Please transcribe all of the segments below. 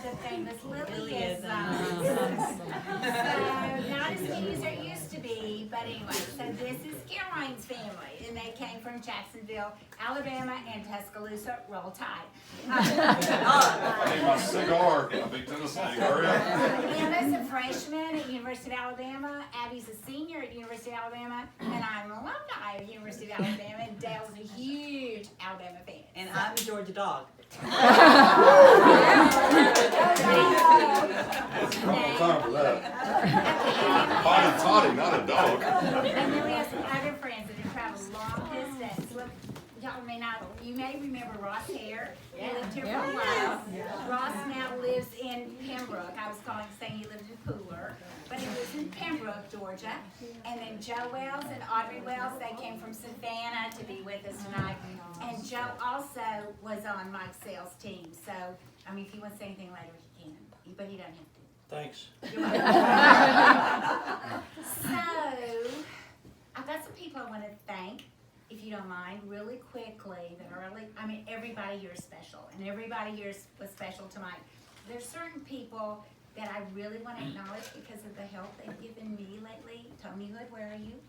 the famous Lilyisms. So, not as many as there used to be, but anyway, so this is Caroline's family, and they came from Jacksonville, Alabama, and Tuscaloosa. Roll Tide. I need my cigar, my big Tennessee, hurry up. Emma's a freshman at University of Alabama, Abby's a senior at University of Alabama, and I'm an alumni of University of Alabama, and Dale's a huge Alabama fan. And I'm a Georgia dog. It's wrong time for that. Potty toddy, not a dog. And then we have some other friends that have traveled long distance. Look, y'all may not, you may remember Ross Hare. He lived here for a while. Ross now lives in Pembroke. I was saying he lived in Pooler, but he lives in Pembroke, Georgia. And then Joe Wells and Audrey Wells, they came from Savannah to be with us tonight. And Joe also was on Mike Sale's team. So, I mean, if he wants to say anything later, he can, but he doesn't have to. Thanks. So, I've got some people I want to thank, if you don't mind, really quickly, that are really, I mean, everybody here is special, and everybody here was special tonight. There's certain people that I really want to acknowledge because of the help they've given me lately. Tony Hood, where are you?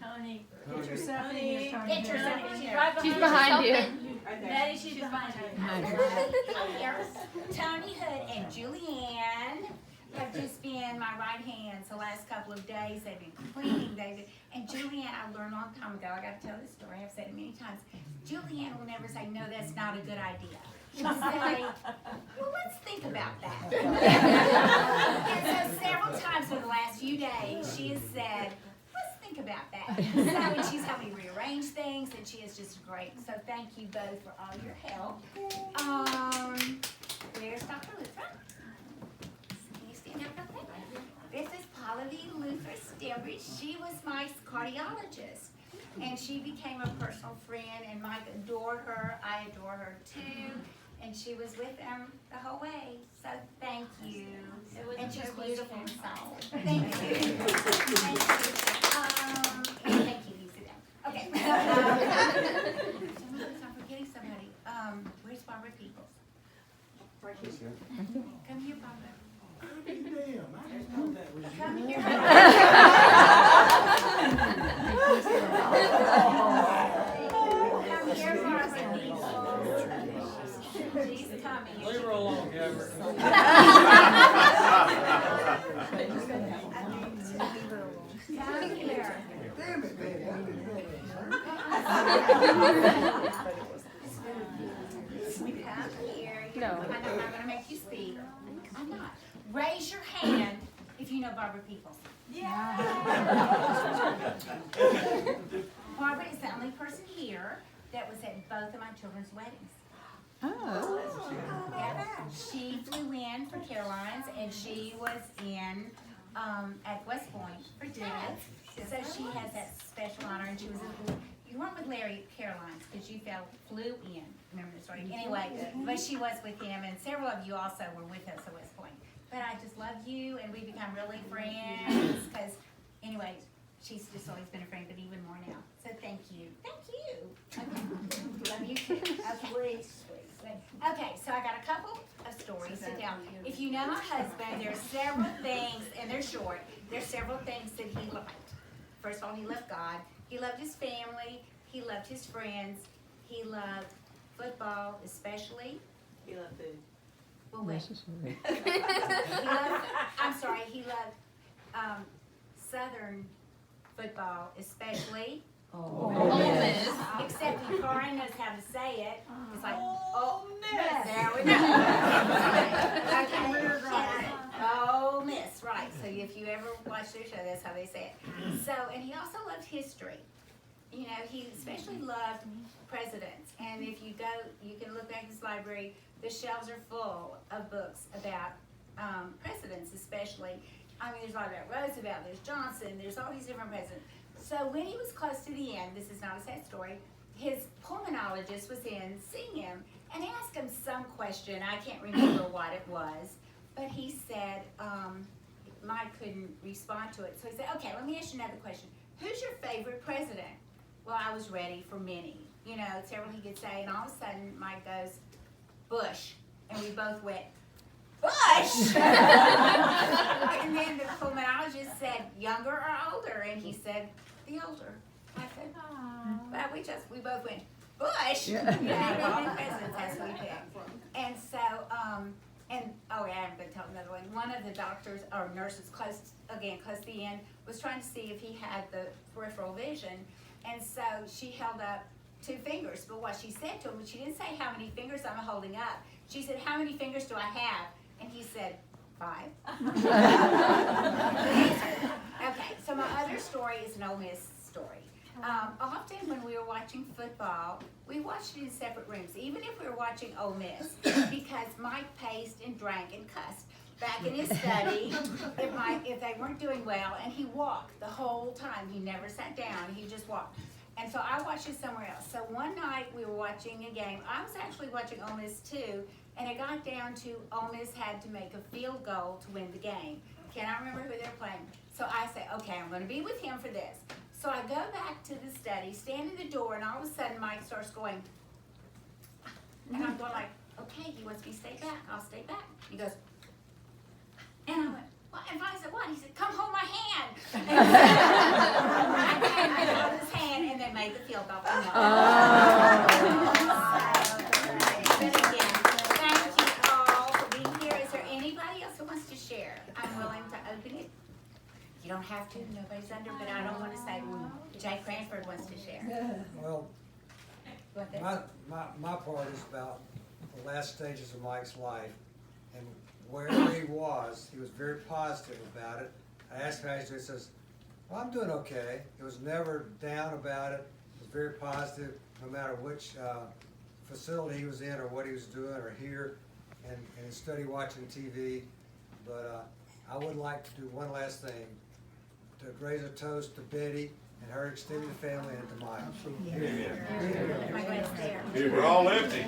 Tony, get yourself in here, Tony. Get yourself in here. She's behind you. Betty, she's behind you. Here. Tony Hood and Julianne have just been my right hands the last couple of days. They've been cleaning, and Julianne, I learned a long time ago, I got to tell this story, I've said it many times. Julianne will never say, no, that's not a good idea. She'll say, well, let's think about that. And so several times over the last few days, she has said, let's think about that. So, and she's helped me rearrange things, and she is just great. So thank you both for all your help. Where's Dr. Luther? Can you stand up real quick? This is Paula V. Luther Stembridge. She was my cardiologist, and she became a personal friend, and Mike adored her. I adore her too. And she was with them the whole way. So thank you. And she's beautiful soul. Thank you. Thank you. Thank you. You sit down. Okay. I'm forgetting somebody. Where's Barbara Peoples? Right here. Come here, Barbara. Come here. Come here, Barbara Peoples. She's coming. Leave her alone, Gabber. Come here. Come here. No. I'm not going to make you speak. I'm not. Raise your hand if you know Barbara Peoples. Yeah. Barbara is the only person here that was at both of my children's weddings. Yeah. She flew in for Caroline's, and she was in at West Point for Dad's. So she has that special honor, and she was in, you weren't with Larry at Caroline's because you flew in. Remember the story? Anyway, but she was with him, and several of you also were with us at West Point. But I just love you, and we become really friends because, anyway, she's just always been a friend, but even more now. So thank you. Thank you. Okay. Love you too. Okay. Okay, so I got a couple of stories. Sit down. If you know my husband, there's several things, and they're short. There's several things that he liked. First of all, he loved God. He loved his family. He loved his friends. He loved football, especially. You love food. Well, wait. He loved, I'm sorry, he loved Southern football, especially. Ole Miss. Except when Corin knows how to say it, it's like, oh, Miss. There we go. Okay. Oh, Miss, right. So if you ever watch their show, that's how they say it. So, and he also loved history. You know, he especially loved presidents. And if you go, you can look at his library. The shelves are full of books about presidents, especially. I mean, there's a lot about Roosevelt, there's Johnson, there's all these different presidents. So when he was close to the end, this is not a sad story, his pulmonologist was in seeing him and asked him some question. I can't remember what it was, but he said, Mike couldn't respond to it. So he said, okay, let me ask you another question. Who's your favorite president? Well, I was ready for many. You know, several he could say, and all of a sudden Mike goes, Bush. And we both went, Bush! And then the pulmonologist said, younger or older? And he said, the older. I said, but we both went, Bush! You know, and presidents has to be picked. And so, oh yeah, I'm gonna tell another one. One of the doctors or nurses close to the end was trying to see if he had the peripheral vision. And so she held up 2 fingers, but what she said to him, she didn't say how many fingers I'm holding up. She said, how many fingers do I have? And he said, 5. Okay, so my other story is an Ole Miss story. Often when we were watching football, we watched it in separate rooms, even if we were watching Ole Miss, because Mike paced and drank and cussed back in his study if they weren't doing well, and he walked the whole time. He never sat down, he just walked. And so I watched it somewhere else. So one night we were watching a game. I was actually watching Ole Miss too, and it got down to Ole Miss had to make a field goal to win the game. Cannot remember who they're playing. So I said, okay, I'm gonna be with him for this. So I go back to the study, stand in the door, and all of a sudden Mike starts going, and I'm going like, okay, he wants me to stay back, I'll stay back. He goes, and I went, well, and I said, what? He said, come hold my hand. I held his hand and then made the field goal. But again, thank you all for being here. Is there anybody else who wants to share? I'm willing to open it. You don't have to, nobody's under, but I don't want to say, Jay Cranford wants to share. Well, What this? my part is about the last stages of Mike's life, and wherever he was very positive about it. I asked him how he's doing, he says, well, I'm doing okay. He was never down about it. He was very positive, no matter which facility he was in or what he was doing or here, and instead of watching TV. But I would like to do one last thing, to raise a toast to Betty and her extended family and to Mike. Am I going to stare? We're all empty.